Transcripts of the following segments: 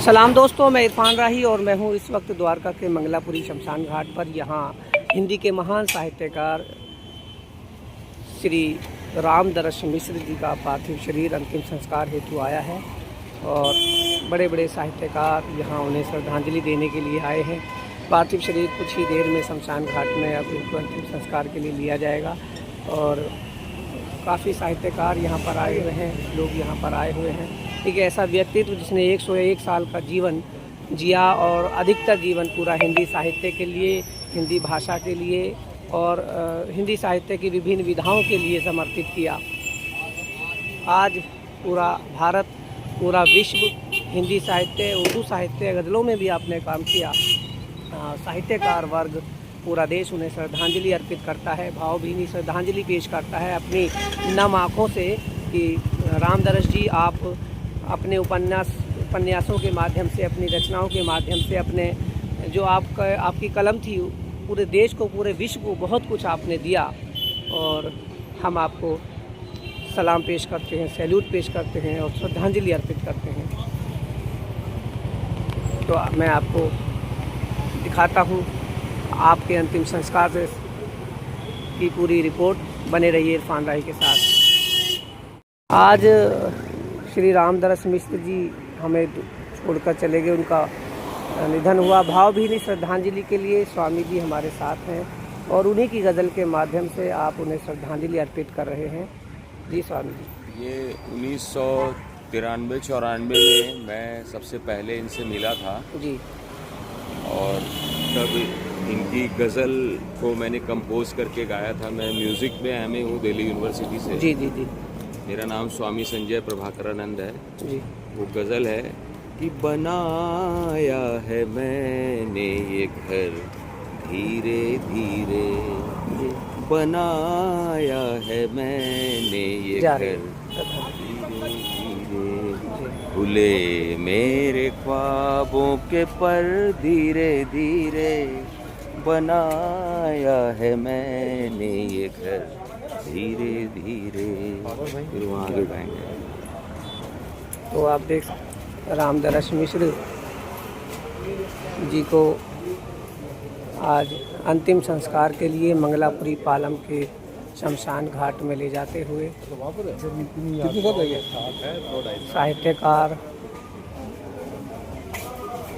सलाम दोस्तों, मैं इरफान राही और मैं हूँ इस वक्त द्वारका के मंगलापुरी शमशान घाट पर। यहाँ हिंदी के महान साहित्यकार श्री रामदरस मिश्र जी का पार्थिव शरीर अंतिम संस्कार हेतु आया है और बड़े बड़े साहित्यकार यहाँ उन्हें श्रद्धांजलि देने के लिए आए हैं। पार्थिव शरीर कुछ ही देर में शमशान घाट में अब उनको अंतिम संस्कार के लिए लिया जाएगा और काफ़ी साहित्यकार यहाँ पर आए हुए हैं, लोग यहाँ पर आए हुए हैं। एक ऐसा व्यक्तित्व जिसने 101 साल का जीवन जिया और अधिकतर जीवन पूरा हिंदी साहित्य के लिए, हिंदी भाषा के लिए और हिंदी साहित्य की विभिन्न विधाओं के लिए समर्पित किया। आज पूरा भारत, पूरा विश्व हिंदी साहित्य, उर्दू साहित्य, गज़लों में भी आपने काम किया। साहित्यकार वर्ग, पूरा देश उन्हें श्रद्धांजलि अर्पित करता है, भावभीनी श्रद्धांजलि पेश करता है अपनी नम आँखों से कि रामदरस जी आप अपने उपन्यासों के माध्यम से, अपनी रचनाओं के माध्यम से, अपने जो आपकी कलम थी, पूरे देश को, पूरे विश्व को बहुत कुछ आपने दिया और हम आपको सलाम पेश करते हैं, सैल्यूट पेश करते हैं और श्रद्धांजलि अर्पित करते हैं। तो मैं आपको दिखाता हूँ आपके अंतिम संस्कार की पूरी रिपोर्ट। बने रहिए इरफान राही के साथ। आज श्री रामदरस मिश्र जी हमें छोड़कर चले गए, उनका निधन हुआ। भावभीनी श्रद्धांजलि के लिए स्वामी जी हमारे साथ हैं और उन्हीं की गज़ल के माध्यम से आप उन्हें श्रद्धांजलि अर्पित कर रहे हैं। जी स्वामी जी। ये 1993-94 में मैं सबसे पहले इनसे मिला था जी और तब इनकी गज़ल को मैंने कंपोज करके गाया था। मैं म्यूज़िक में एमए हूँ दिल्ली यूनिवर्सिटी से। जी जी जी। मेरा नाम स्वामी संजय प्रभाकरानंद है जी। वो गज़ल है कि बनाया है मैंने ये घर धीरे धीरे, बनाया है मैंने ये घर धीरे धीरे, खुले मेरे ख्वाबों के पर धीरे धीरे, बनाया है मैंने ये घर धीरे धीरे। फिर वहाँ आगे गाएंगे। तो आप देख रामदरस मिश्र जी को आज अंतिम संस्कार के लिए मंगलापुरी पालम के शमशान घाट में ले जाते हुए साहित्यकार,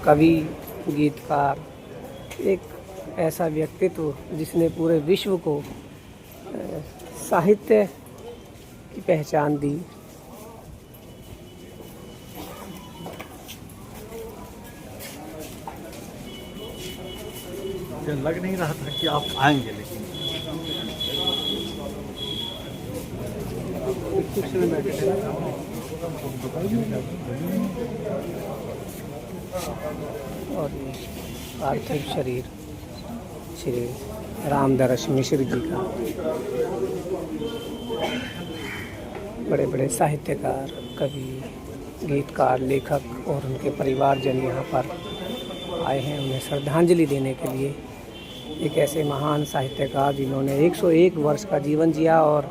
कवि, गीतकार, एक ऐसा व्यक्तित्व जिसने पूरे विश्व को साहित्य की पहचान दी। लग नहीं रहा था कि आप आएंगे, लेकिन और ये पार्थिव शरीर श्री रामदरस मिश्र जी का। बड़े बड़े साहित्यकार, कवि, गीतकार, लेखक और उनके परिवारजन यहाँ पर आए हैं उन्हें श्रद्धांजलि देने के लिए। एक ऐसे महान साहित्यकार जिन्होंने 101 वर्ष का जीवन जिया और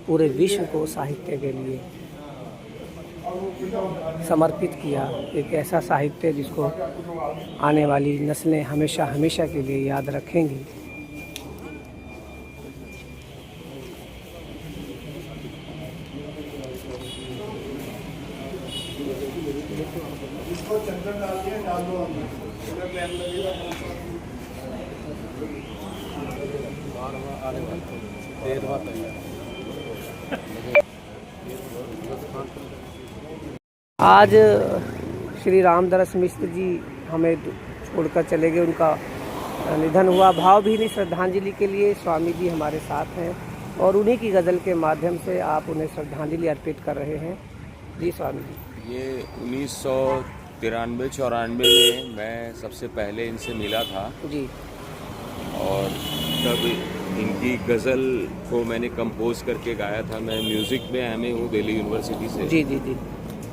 पूरे विश्व को साहित्य के लिए समर्पित किया। एक ऐसा साहित्य जिसको आने वाली नस्लें हमेशा हमेशा के लिए याद रखेंगी। इसको चंदन डाल दिया, डाल दो आज श्री रामदरस मिश्र जी हमें छोड़कर चले गए, उनका निधन हुआ। भावभीनी श्रद्धांजलि के लिए स्वामी जी हमारे साथ हैं और उन्हीं की गज़ल के माध्यम से आप उन्हें श्रद्धांजलि अर्पित कर रहे हैं। जी स्वामी जी। ये 1993-94 में मैं सबसे पहले इनसे मिला था जी और तब इनकी गज़ल को मैंने कंपोज करके गाया था। मैं म्यूज़िक में एमए हूँ दिल्ली यूनिवर्सिटी से। जी जी जी।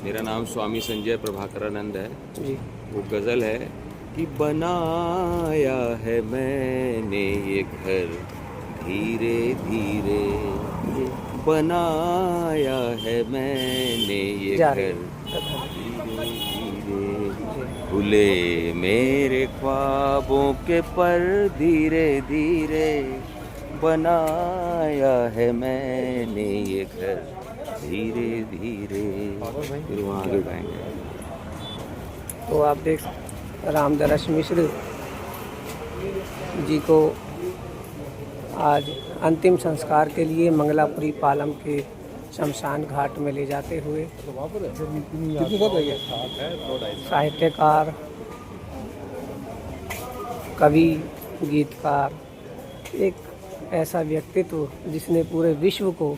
मेरा नाम स्वामी संजय प्रभाकरानंद है। जी। वो गज़ल है कि बनाया है मैंने ये घर धीरे धीरे, बनाया है मैंने ये घर धीरे धीरे, खुले मेरे ख्वाबों के पर धीरे धीरे बनाया है मैंने ये घर धीरे धीरे। फिर वहाँ आगे गाएंगे। तो आप देख रामदरस मिश्र जी को आज अंतिम संस्कार के लिए मंगलापुरी पालम के शमशान घाट में ले जाते हुए साहित्यकार, कवि, गीतकार, एक ऐसा व्यक्तित्व जिसने पूरे विश्व को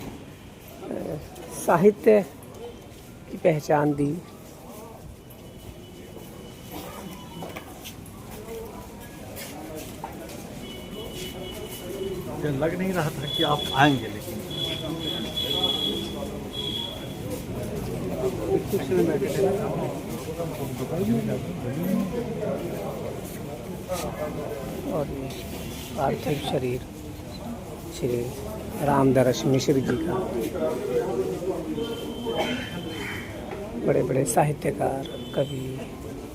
साहित्य की पहचान दी। मुझे लग नहीं रहा था कि आप आएंगे, लेकिन और ये पार्थिव शरीर श्री रामदरस मिश्र जी का, बड़े बड़े साहित्यकार, कवि,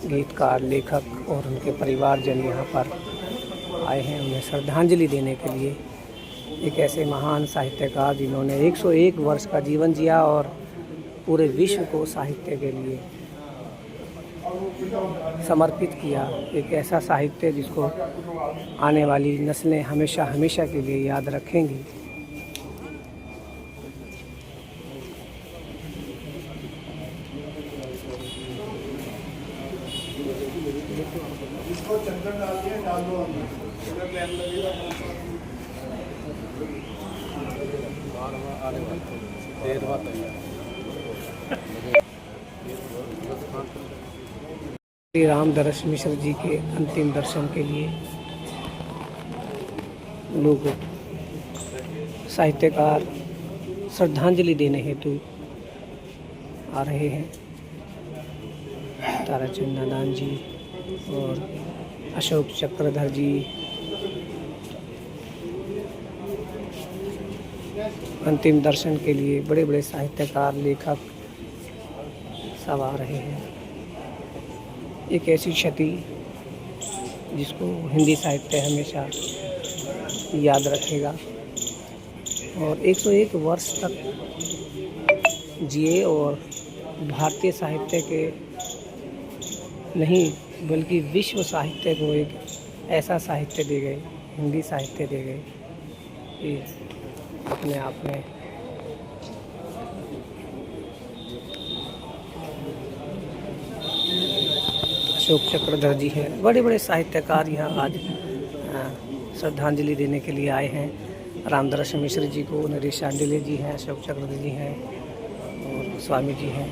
गीतकार, लेखक और उनके परिवारजन यहाँ पर आए हैं उन्हें श्रद्धांजलि देने के लिए। एक ऐसे महान साहित्यकार जिन्होंने 101 वर्ष का जीवन जिया और पूरे विश्व को साहित्य के लिए समर्पित किया। एक ऐसा साहित्य जिसको आने वाली नस्लें हमेशा हमेशा के लिए याद रखेंगी। इसको चंदन डाल दिया, डाल दो श्री रामदरस मिश्र जी के अंतिम दर्शन के लिए लोग, साहित्यकार श्रद्धांजलि देने हेतु आ रहे हैं। ताराचंद नादान जी और अशोक चक्रधर जी अंतिम दर्शन के लिए, बड़े बड़े साहित्यकार, लेखक सब आ रहे हैं। एक ऐसी क्षति जिसको हिंदी साहित्य हमेशा याद रखेगा और 101 वर्ष तक जिए और भारतीय साहित्य के नहीं बल्कि विश्व साहित्य को एक ऐसा साहित्य दे गए, हिंदी साहित्य दे गए कि अपने आप में अशोक चक्रधर जी हैं, बड़े बड़े साहित्यकार यहाँ आज श्रद्धांजलि देने के लिए आए हैं। रामदरस मिश्र जी को, नरेश शांडिल्य जी हैं, अशोक चक्रधर जी हैं और स्वामी जी हैं।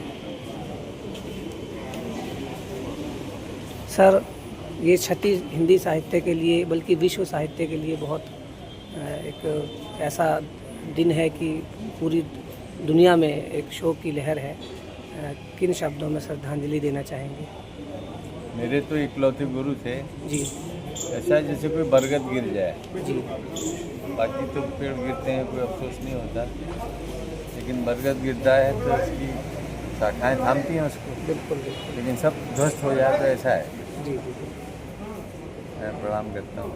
सर, ये क्षति हिंदी साहित्य के लिए बल्कि विश्व साहित्य के लिए बहुत एक ऐसा दिन है कि पूरी दुनिया में एक शोक की लहर है। किन शब्दों में श्रद्धांजलि देना चाहेंगे? मेरे तो इकलौते गुरु थे जी। ऐसा है जैसे कोई बरगद गिर जाए, जी। बाकी तो पेड़ गिरते हैं कोई अफसोस नहीं होता, लेकिन बरगद गिरता है तो उसकी शाखाएं थामती हैं उसको। बिल्कुल बिल्कुल। लेकिन सब ध्वस्त हो जाए तो ऐसा है। जी जी। मैं प्रणाम करता हूँ।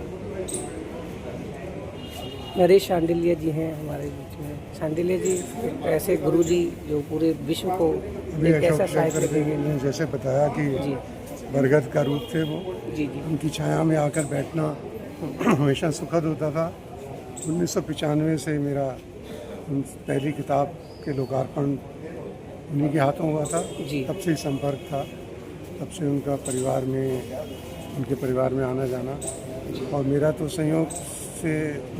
नरेश शांडिल्य जी हैं हमारे बीच में। शांडिल्य जी एक ऐसे गुरु जी जो पूरे विश्व को एक ऐसा साहित्य देंगे। ने जैसे बताया कि जी बरगद का रूप थे वो, जी जी उनकी छाया में आकर बैठना हमेशा सुखद होता था। 1995 से मेरा पहली किताब के लोकार्पण उन्हीं के हाथों हुआ था। जी। तब से ही संपर्क था, तब से उनका परिवार में, उनके परिवार में आना जाना। और मेरा तो संयोग से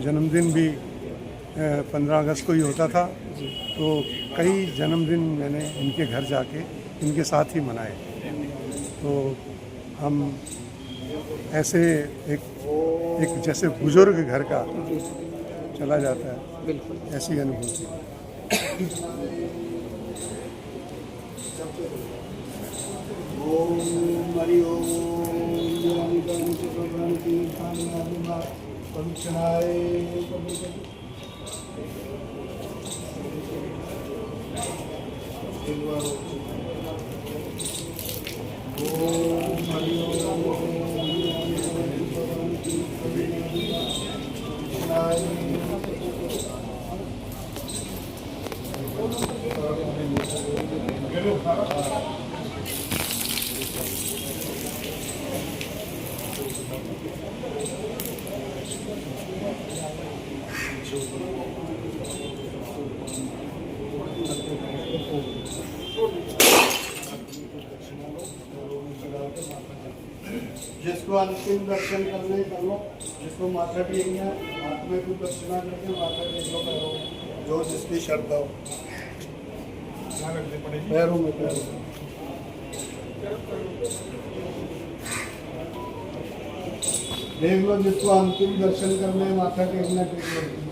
जन्मदिन भी 15 अगस्त को ही होता था, तो कई जन्मदिन मैंने इनके घर जाके इनके साथ ही मनाए। तो हम ऐसे एक जैसे बुजुर्ग घर का चला जाता है, बिल्कुल ऐसी अनुभूति। ओम हरि ओम ओम जिसको अंतिम दर्शन करने कर लो, जिसको माथा टेकना है हाथ में कुछ दक्षिणा करके माथा टेक लो पैरों में, जो जिसकी श्रद्धा हो। पैरों में देख लो, जिसको अंतिम दर्शन करने माथा टेकना टेक लो।